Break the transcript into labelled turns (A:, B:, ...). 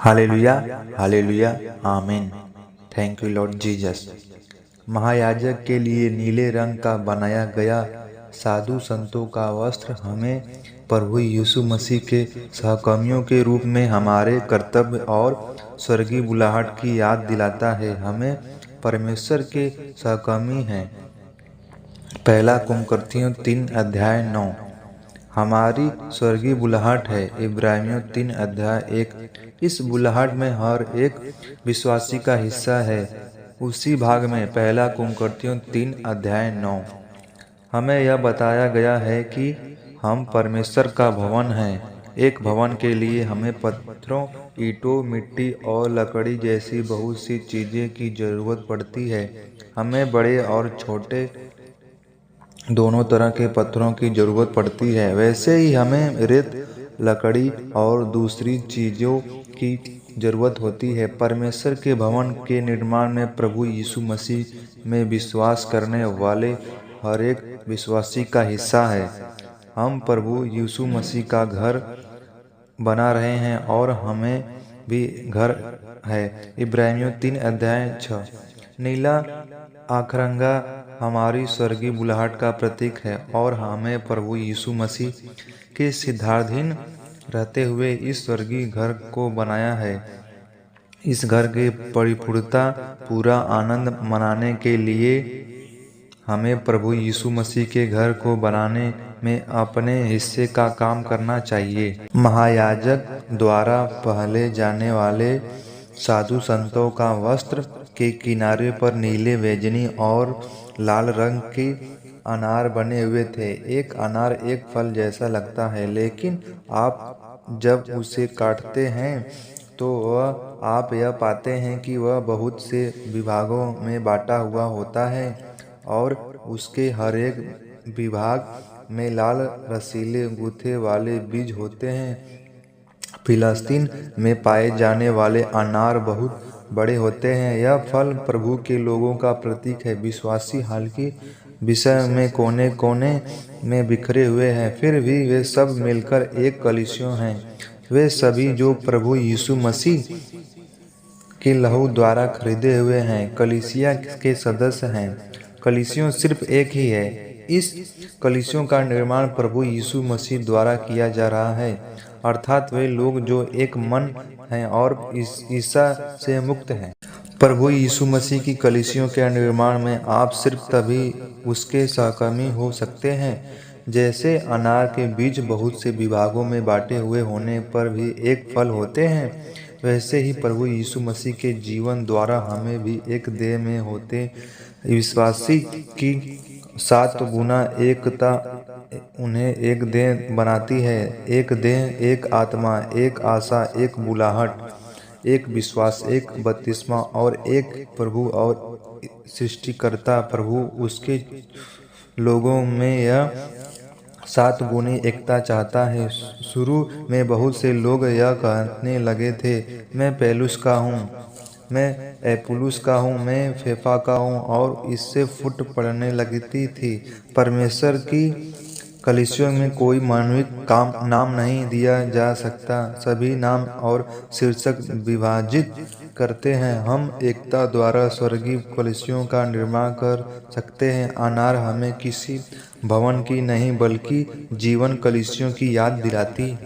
A: Hallelujah, hallelujah, आमीन। Thank you Lord Jesus. महायाजक के लिए नीले रंग का बनाया गया साधु संतों का वस्त्र हमें प्रभु यीशु मसीह के सहकर्मियों के रूप में हमारे कर्तव्य और स्वर्गीय बुलाहट की याद दिलाता है। हमें परमेश्वर के सहकर्मी हैं। पहला कुरिन्थियों 3:9 हमारी स्वर्गीय बुलाहट है। इब्रानियों 3:1 इस बुलाहट में हर एक विश्वासी का हिस्सा है। उसी भाग में पहला कुरिन्थियों 3:9 हमें यह बताया गया है कि हम परमेश्वर का भवन हैं। एक भवन के लिए हमें पत्थरों, ईंटों, मिट्टी और लकड़ी जैसी बहुत सी चीज़ें की जरूरत पड़ती है। हमें बड़े और छोटे दोनों तरह के पत्थरों की जरूरत पड़ती है। वैसे ही हमें रेत, लकड़ी और दूसरी चीज़ों की जरूरत होती है। परमेश्वर के भवन के निर्माण में प्रभु यीशु मसीह में विश्वास करने वाले हर एक विश्वासी का हिस्सा है। हम प्रभु यीशु मसीह का घर बना रहे हैं और हमें भी घर है। इब्रानियों 3:6 नीला आखरंगा हमारी स्वर्गीय बुलाहट का प्रतीक है और हमें प्रभु यीशु मसीह के सिद्धाधीन रहते हुए इस स्वर्गीय घर को बनाया है। इस घर के परिपूर्णता पूरा आनंद मनाने के लिए हमें प्रभु यीशु मसीह के घर को बनाने में अपने हिस्से का काम करना चाहिए। महायाजक द्वारा पहने जाने वाले साधु संतों का वस्त्र के किनारे पर नीले, बैंगनी और लाल रंग के अनार बने हुए थे। एक अनार एक फल जैसा लगता है, लेकिन आप जब उसे काटते हैं तो आप यह पाते हैं कि वह बहुत से विभागों में बांटा हुआ होता है और उसके हर एक विभाग में लाल रसीले गूथे वाले बीज होते हैं। फिलिस्तीन में पाए जाने वाले अनार बहुत बड़े होते हैं। यह फल प्रभु के लोगों का प्रतीक है। विश्वासी हालांकि विषय में कोने कोने में बिखरे हुए हैं, फिर भी वे सब मिलकर एक कलीसिया हैं। वे सभी जो प्रभु यीशु मसीह के लहू द्वारा खरीदे हुए हैं, कलीसिया के सदस्य हैं। कलीसिया सिर्फ एक ही है। इस कलीसिया का निर्माण प्रभु यीशु मसीह द्वारा किया जा रहा है, अर्थात वे लोग जो एक मन हैं और ईसा से मुक्त हैं। प्रभु यीशु मसीह की कलीसियों के निर्माण में आप सिर्फ तभी उसके सहकर्मी हो सकते हैं। जैसे अनार के बीज बहुत से विभागों में बांटे हुए होने पर भी एक फल होते हैं, वैसे ही प्रभु यीशु मसीह के जीवन द्वारा हमें भी एक देह में होते विश्वासी की 7 गुना एकता उन्हें एक देह बनाती है। एक देह, एक आत्मा, एक आशा, एक बुलाहट, एक विश्वास, एक बपतिस्मा और एक प्रभु और सृष्टिकर्ता। प्रभु उसके लोगों में यह 7 गुनी एकता चाहता है। शुरू में बहुत से लोग यह कहने लगे थे, मैं पौलुस का हूँ, मैं अपुल्लोस का हूँ, मैं केफा का हूँ, और इससे फूट पड़ने लगती थी। परमेश्वर की कलीसिया में कोई मानवीय नाम नहीं दिया जा सकता। सभी नाम और शीर्षक विभाजित करते हैं। हम एकता द्वारा स्वर्गीय कलीसिया का निर्माण कर सकते हैं। अनार हमें किसी भवन की नहीं बल्कि जीवन कलीसिया की याद दिलाती